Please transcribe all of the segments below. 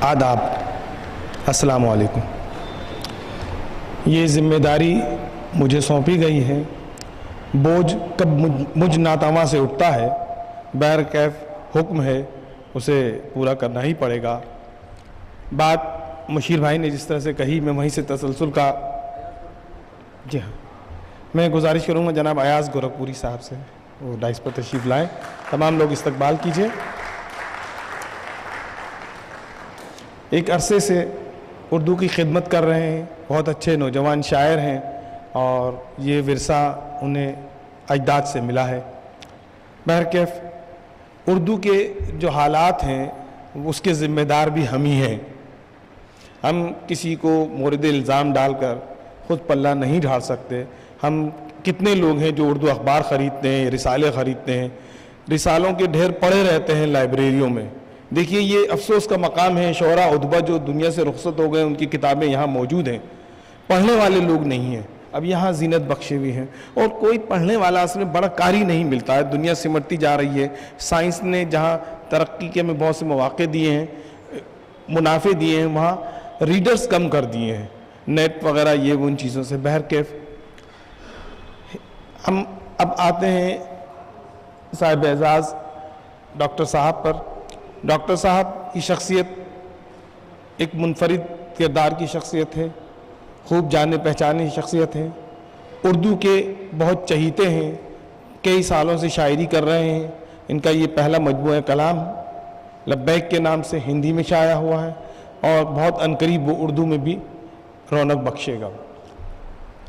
आदाब, अस्सलाम वालेकुम। ये ज़िम्मेदारी मुझे सौंपी गई है, बोझ कब मुझ नातावा से उठता है, बहर कैफ हुक्म है उसे पूरा करना ही पड़ेगा। बात मुशीर भाई ने जिस तरह से कही, मैं वहीं से तसलसल का जी हाँ, मैं गुजारिश करूँगा जनाब अयाज गोरखपुरी साहब से वो डाइस पर तशरीफ़ लाएँ, तमाम लोग इस्तकबाल कीजिए। एक अरसे से उर्दू की खिदमत कर रहे हैं, बहुत अच्छे नौजवान शायर हैं और ये विरसा उन्हें अजदाद से मिला है। बहरकैफ उर्दू के जो हालात हैं उसके ज़िम्मेदार भी हम ही हैं। हम किसी को मोरद इल्ज़ाम डालकर ख़ुद पल्ला नहीं ढाल सकते। हम कितने लोग हैं जो उर्दू अखबार ख़रीदते हैं, रिसाले ख़रीदते हैं, रिसालों के ढेर पड़े रहते हैं लाइब्रेरियों में। देखिए ये अफसोस का मकाम है, शोरा उदबा जो दुनिया से रुखसत हो गए उनकी किताबें यहाँ मौजूद हैं, पढ़ने वाले लोग नहीं हैं। अब यहाँ ज़ीनत बख्शे भी हैं और कोई पढ़ने वाला असल में बड़ा कारी नहीं मिलता है। दुनिया सिमटती जा रही है। साइंस ने जहाँ तरक्की के में बहुत से मौक़े दिए हैं, मुनाफे दिए हैं, वहाँ रीडर्स कम कर दिए हैं, नेट वगैरह ये वो उन चीज़ों से। बहरकैफ हम अब आते हैं साहिब एजाज़ डॉक्टर साहब पर। डॉक्टर साहब की शख्सियत एक मुनफरिद किरदार की शख्सियत है, खूब जाने पहचाने की शख्सियत है, उर्दू के बहुत चहीते हैं, कई सालों से शायरी कर रहे हैं। इनका ये पहला मजमूआ कलाम लब्बैक के नाम से हिंदी में शाया हुआ है और बहुत अनकरीब वो उर्दू में भी रौनक बख्शेगा।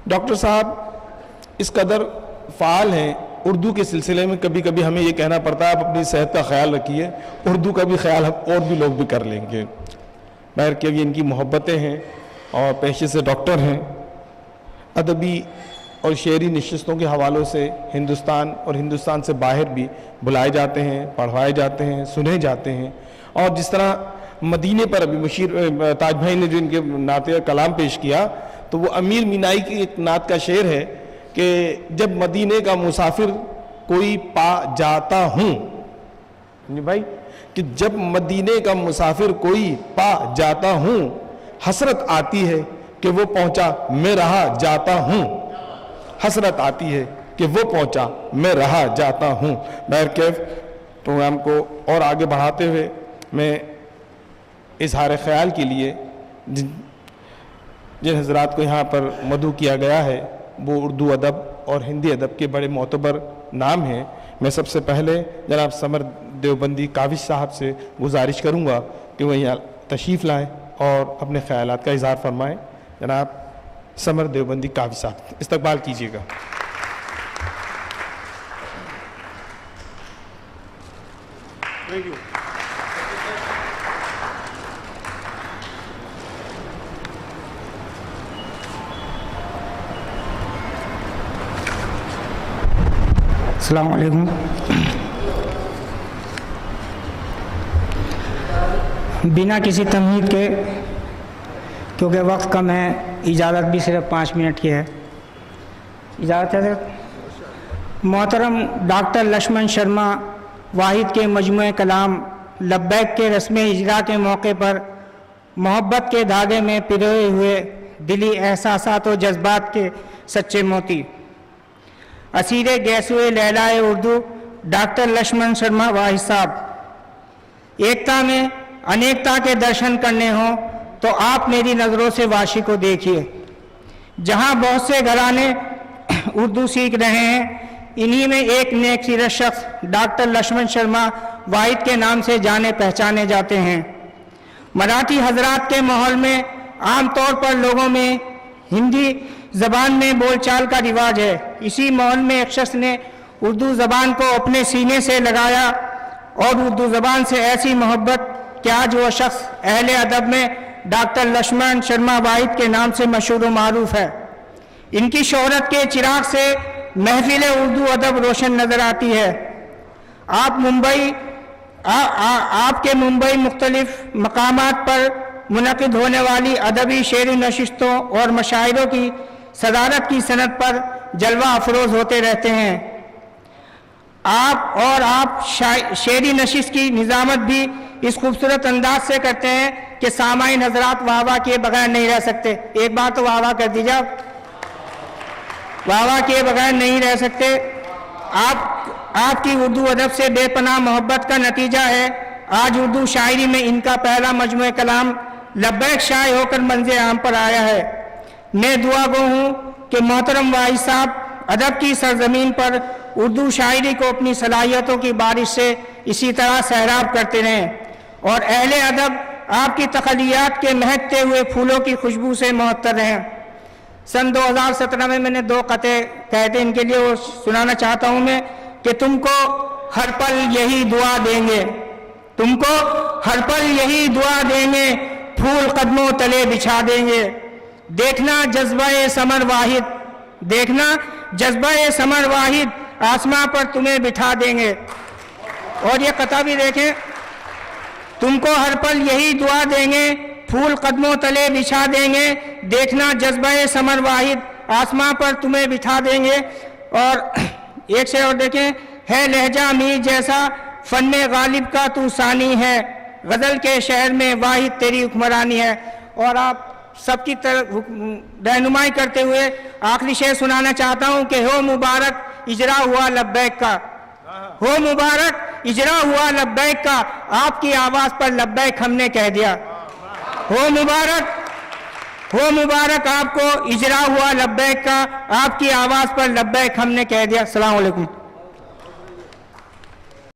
डॉक्टर साहब इस कदर फ़ाल हैं उर्दू के सिलसिले में, कभी कभी हमें ये कहना पड़ता है आप अपनी सेहत का ख्याल रखिए, उर्दू का भी ख्याल हम और भी लोग भी कर लेंगे। बहर के ये इनकी मोहब्बतें हैं और पेशे से डॉक्टर हैं। अदबी और शेरी नशिस्तों के हवालों से हिंदुस्तान और हिंदुस्तान से बाहर भी बुलाए जाते हैं, पढ़वाए जाते हैं, सुने जाते हैं। और जिस तरह मदीने पर अभी मुशीर ताज भाई ने जो इनके नाते कलाम पेश किया, तो वो अमीर मीनाई की एक नात का शेर है कि जब मदीने का मुसाफिर कोई पा जाता हूँ, भाई कि जब मदीने का मुसाफिर कोई पा जाता हूँ, हसरत आती है कि वो पहुँचा मैं रहा जाता हूँ, हसरत आती है कि वो पहुँचा मैं रहा जाता हूँ। बहरकैफ प्रोग्राम को और आगे बढ़ाते हुए मैं इजहार ख्याल के लिए जिन हजरात को यहाँ पर मदऊ किया गया है वो उर्दू अदब और हिंदी अदब के बड़े मोतबर नाम हैं। मैं सबसे पहले जनाब समर देवबंदी काविश साहब से गुजारिश करूँगा कि वह यहाँ तशरीफ़ लाएँ और अपने ख़यालात का इज़हार फरमाएँ। जनाब समर देवबंदी काविश साहब इस्तकबाल कीजिएगा। Thank you. अस्सलाम वालेकुम। बिना किसी तमहीद के, क्योंकि वक्त कम है, इजाज़त भी सिर्फ 5 मिनट की है। इजाज़त है सर। मोहतरम डॉक्टर लक्ष्मण शर्मा वाहिद के मजमूए कलाम लब्बैक के रस्म इजरा के मौके पर मोहब्बत के धागे में पिरोए हुए दिली एहसासात और जज्बात के सच्चे मोती, असीरे गैसुए लैलाए उर्दू डॉक्टर लक्ष्मण शर्मा वाहिद साहब। एकता में अनेकता के दर्शन करने हों तो आप मेरी नज़रों से वाशी को देखिए। जहां बहुत से घराने उर्दू सीख रहे हैं, इन्हीं में एक नेक सीरत शख्स डॉक्टर लक्ष्मण शर्मा वाहिद के नाम से जाने पहचाने जाते हैं। मराठी हजरात के माहौल में आम तौर पर लोगों में हिंदी ज़बान में बोलचाल का रिवाज है। इसी माहौल में एक शख्स ने उर्दू ज़बान को अपने सीने से लगाया और उर्दू ज़बान से ऐसी मोहब्बत कि आज वो शख्स अहले अदब में डॉक्टर लक्ष्मण शर्मा वाहिद के नाम से मशहूर व मारूफ है। इनकी शोहरत के चिराग से महफिल उर्दू अदब रोशन नज़र आती है। आपके मुंबई मुख्तलिफ मकामात पर मुनक़िद होने वाली अदबी शेरी नशिस्तों और मशायरों की सदारत की सनत पर जलवा अफरोज होते रहते हैं। आप शेरी नशिस्त की निज़ामत भी इस खूबसूरत अंदाज से करते हैं کہ سامعین حضرات واہ واہ کیے بغیر نہیں رہ سکتے. ایک بار تو واہ واہ کر دیجیے آپ. واہ واہ کیے بغیر نہیں رہ سکتے. آپ کی اردو ادب سے بے پناہ محبت کا نتیجہ ہے آج اردو شاعری میں ان کا پہلا مجموعہ کلام لبیک شائع ہو کر منظر عام پر آیا ہے. میں دعا گو ہوں کہ محترم واعظ صاحب ادب کی سرزمین پر اردو شاعری کو اپنی صلاحیتوں کی بارش سے اسی طرح سیراب کرتے رہیں اور اہل ادب آپ کی تخلیات کے مہکتے ہوئے پھولوں کی خوشبو سے معطر رہیں. سن 2017 میں نے 2 قطعے کہے تھے, ان کے لیے وہ سنانا چاہتا ہوں میں کہ تم کو ہر پل یہی دعا دیں گے, تم کو ہر پل یہی دعا دیں گے, پھول قدموں تلے بچھا دیں گے, دیکھنا جذبہ ثمر واحد, دیکھنا جذبہ ثمر واحد آسماں پر تمہیں بٹھا دیں گے. اور یہ قطعہ بھی دیکھیں, تم کو ہر پل یہی دعا دیں گے, پھول قدموں تلے بچھا دیں گے, دیکھنا جذبہ ثمر واحد آسماں پر تمہیں بٹھا دیں گے. اور ایک شعر اور دیکھیں, ہے لہجہ میر جیسا فن غالب کا تو ثانی ہے, غزل کے شہر میں واحد تیری حکمرانی ہے. اور آپ سب کی طرف رہنمائی کرتے ہوئے آخری شعر سنانا چاہتا ہوں کہ ہو مبارک اجرا ہوا لبیک کا, ہو مبارک اجرا ہوا لبیک کا, آپ کی آواز پر لبیک ہم نے کہہ دیا. ہو مبارک آپ کو اجرا ہوا لبیک کا, آپ کی آواز پر لبیک ہم نے کہہ دیا. السلام علیکم.